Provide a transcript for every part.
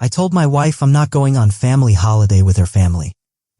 I told my wife I'm not going on family holiday with her family.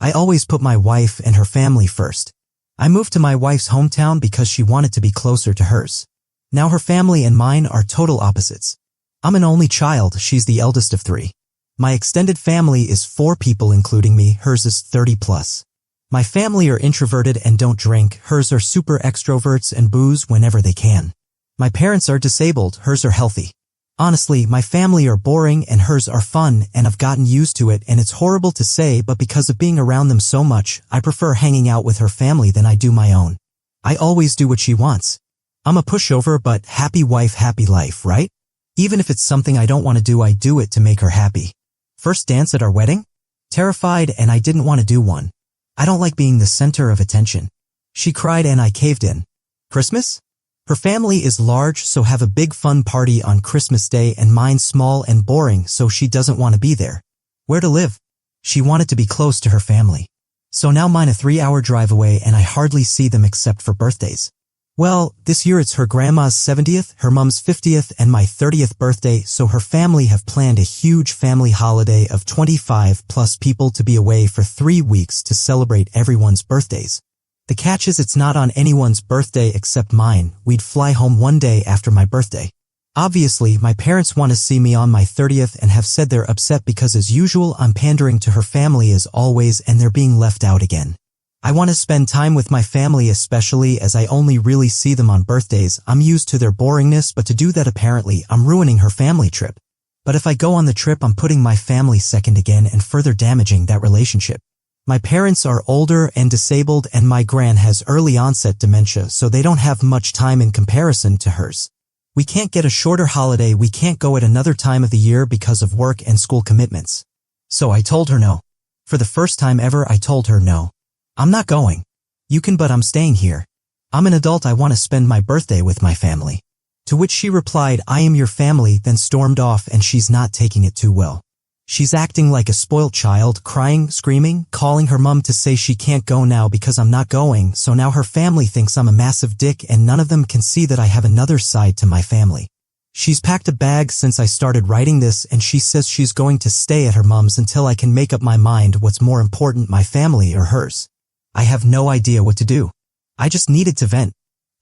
I always put my wife and her family first. I moved to my wife's hometown because she wanted to be closer to hers. Now her family and mine are total opposites. I'm an only child, she's the eldest of 3. My extended family is 4 people including me, hers is 30 plus. My family are introverted and don't drink, hers are super extroverts and booze whenever they can. My parents are disabled, hers are healthy. Honestly, my family are boring and hers are fun, and I've gotten used to it, and it's horrible to say, but because of being around them so much, I prefer hanging out with her family than I do my own. I always do what she wants. I'm a pushover, but happy wife, happy life, right? Even if it's something I don't want to do, I do it to make her happy. First dance at our wedding? Terrified, and I didn't want to do one. I don't like being the center of attention. She cried and I caved in. Christmas? Her family is large, so have a big fun party on Christmas Day, and mine's small and boring, so she doesn't want to be there. Where to live? She wanted to be close to her family. So now mine a 3-hour drive away, and I hardly see them except for birthdays. Well, this year it's her grandma's 70th, her mom's 50th, and my 30th birthday, so her family have planned a huge family holiday of 25 plus people to be away for 3 weeks to celebrate everyone's birthdays. The catch is it's not on anyone's birthday except mine. We'd fly home one day after my birthday. Obviously, my parents want to see me on my 30th and have said they're upset because as usual I'm pandering to her family as always and they're being left out again. I want to spend time with my family, especially as I only really see them on birthdays. I'm used to their boringness, but to do that apparently I'm ruining her family trip. But if I go on the trip I'm putting my family second again and further damaging that relationship. My parents are older and disabled and my gran has early onset dementia, so they don't have much time in comparison to hers. We can't get a shorter holiday, we can't go at another time of the year because of work and school commitments. So I told her no. For the first time ever I told her no. I'm not going. You can, but I'm staying here. I'm an adult, I want to spend my birthday with my family. To which she replied, I am your family, then stormed off, and she's not taking it too well. She's acting like a spoilt child, crying, screaming, calling her mom to say she can't go now because I'm not going, so now her family thinks I'm a massive dick and none of them can see that I have another side to my family. She's packed a bag since I started writing this and she says she's going to stay at her mom's until I can make up my mind what's more important, my family or hers. I have no idea what to do. I just needed to vent.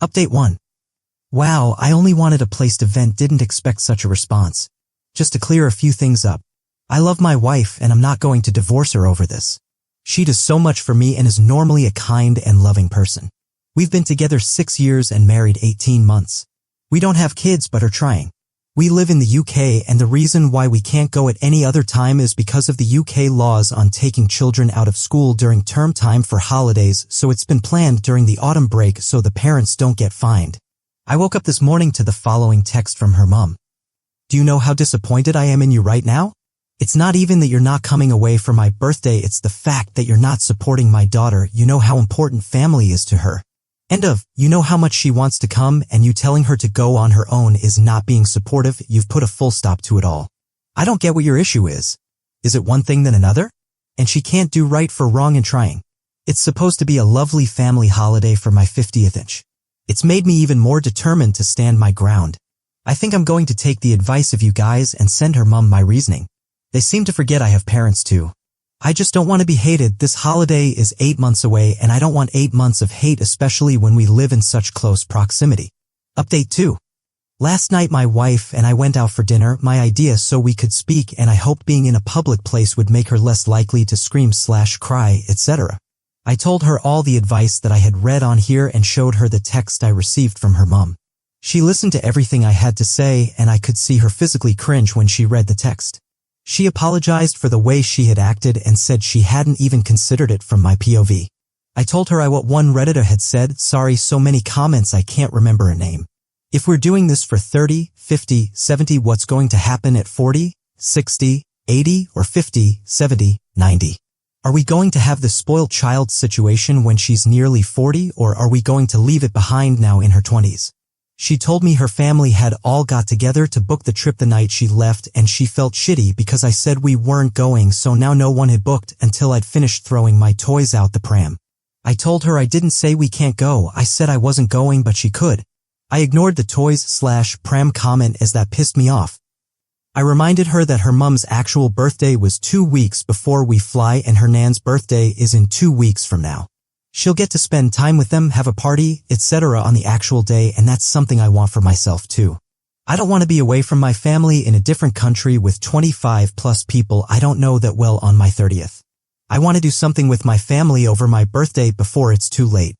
Update 1. Wow, I only wanted a place to vent, didn't expect such a response. Just to clear a few things up. I love my wife and I'm not going to divorce her over this. She does so much for me and is normally a kind and loving person. We've been together 6 years and married 18 months. We don't have kids but are trying. We live in the UK and the reason why we can't go at any other time is because of the UK laws on taking children out of school during term time for holidays, so it's been planned during the autumn break so the parents don't get fined. I woke up this morning to the following text from her mom. Do you know how disappointed I am in you right now? It's not even that you're not coming away for my birthday, it's the fact that you're not supporting my daughter. You know how important family is to her. You know how much she wants to come, and you telling her to go on her own is not being supportive. You've put a full stop to it all. I don't get what your issue is. Is it one thing then another? And she can't do right for wrong and trying. It's supposed to be a lovely family holiday for my 50th inch. It's made me even more determined to stand my ground. I think I'm going to take the advice of you guys and send her mom my reasoning. They seem to forget I have parents too. I just don't want to be hated. This holiday is 8 months away and I don't want 8 months of hate, especially when we live in such close proximity. Update 2. Last night my wife and I went out for dinner, my idea so we could speak, and I hoped being in a public place would make her less likely to scream/cry, etc. I told her all the advice that I had read on here and showed her the text I received from her mom. She listened to everything I had to say and I could see her physically cringe when she read the text. She apologized for the way she had acted and said she hadn't even considered it from my POV. I told her what one Redditor had said, sorry, so many comments I can't remember a name. If we're doing this for 30, 50, 70, what's going to happen at 40, 60, 80, or 50, 70, 90? Are we going to have the spoiled child situation when she's nearly 40, or are we going to leave it behind now in her 20s? She told me her family had all got together to book the trip the night she left and she felt shitty because I said we weren't going, so now no one had booked until I'd finished throwing my toys out the pram. I told her I didn't say we can't go, I said I wasn't going but she could. I ignored the toys/pram comment as that pissed me off. I reminded her that her mum's actual birthday was 2 weeks before we fly and her nan's birthday is in 2 weeks from now. She'll get to spend time with them, have a party, etc. on the actual day, and that's something I want for myself too. I don't want to be away from my family in a different country with 25 plus people I don't know that well on my 30th. I want to do something with my family over my birthday before it's too late.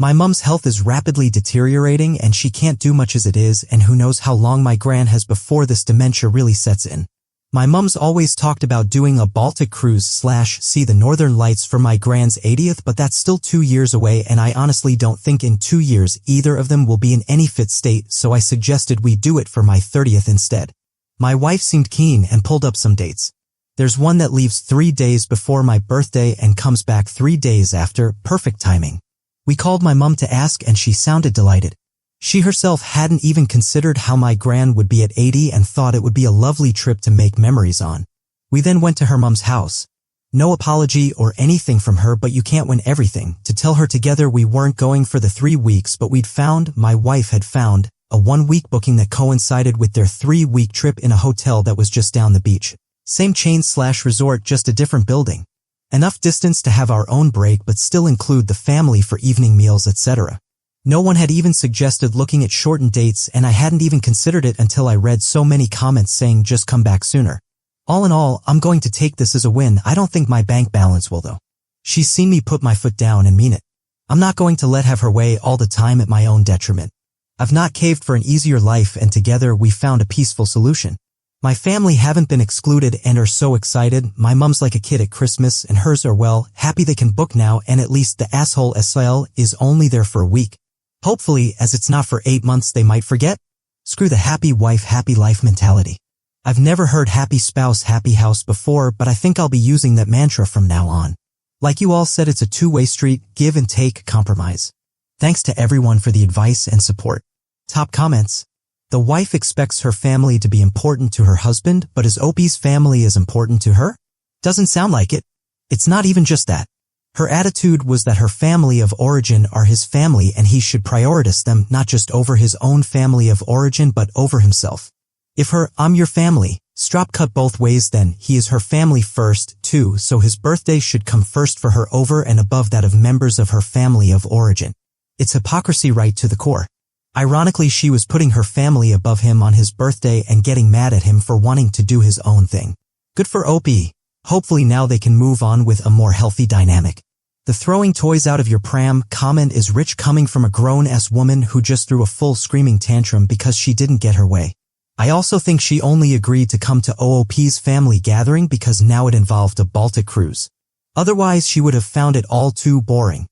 My mum's health is rapidly deteriorating and she can't do much as it is, and who knows how long my gran has before this dementia really sets in. My mum's always talked about doing a Baltic cruise / see the Northern Lights for my gran's 80th, but that's still 2 years away and I honestly don't think in 2 years either of them will be in any fit state, so I suggested we do it for my 30th instead. My wife seemed keen and pulled up some dates. There's one that leaves 3 days before my birthday and comes back 3 days after, perfect timing. We called my mum to ask and she sounded delighted. She herself hadn't even considered how my gran would be at 80 and thought it would be a lovely trip to make memories on. We then went to her mum's house. No apology or anything from her, but you can't win everything. To tell her together we weren't going for the 3 weeks, but my wife had found, a 1-week booking that coincided with their 3-week trip in a hotel that was just down the beach. Same chain / resort, just a different building. Enough distance to have our own break but still include the family for evening meals, etc. No one had even suggested looking at shortened dates, and I hadn't even considered it until I read so many comments saying just come back sooner. All in all, I'm going to take this as a win. I don't think my bank balance will though. She's seen me put my foot down and mean it. I'm not going to let have her way all the time at my own detriment. I've not caved for an easier life, and together we found a peaceful solution. My family haven't been excluded and are so excited. My mum's like a kid at Christmas and hers are happy they can book now, and at least the asshole SL is only there for a week. Hopefully, as it's not for 8 months, they might forget. Screw the happy wife, happy life mentality. I've never heard happy spouse, happy house before, but I think I'll be using that mantra from now on. Like you all said, it's a two-way street, give and take, compromise. Thanks to everyone for the advice and support. Top comments. The wife expects her family to be important to her husband, but is Opie's family as important to her? Doesn't sound like it. It's not even just that. Her attitude was that her family of origin are his family and he should prioritize them not just over his own family of origin but over himself. If her "I'm your family" strop cut both ways, then he is her family first too, so his birthday should come first for her over and above that of members of her family of origin. It's hypocrisy right to the core. Ironically, she was putting her family above him on his birthday and getting mad at him for wanting to do his own thing. Good for Opie. Hopefully now they can move on with a more healthy dynamic. The throwing toys out of your pram comment is rich, coming from a grown-ass woman who just threw a full screaming tantrum because she didn't get her way. I also think she only agreed to come to OOP's family gathering because now it involved a Baltic cruise. Otherwise she would have found it all too boring.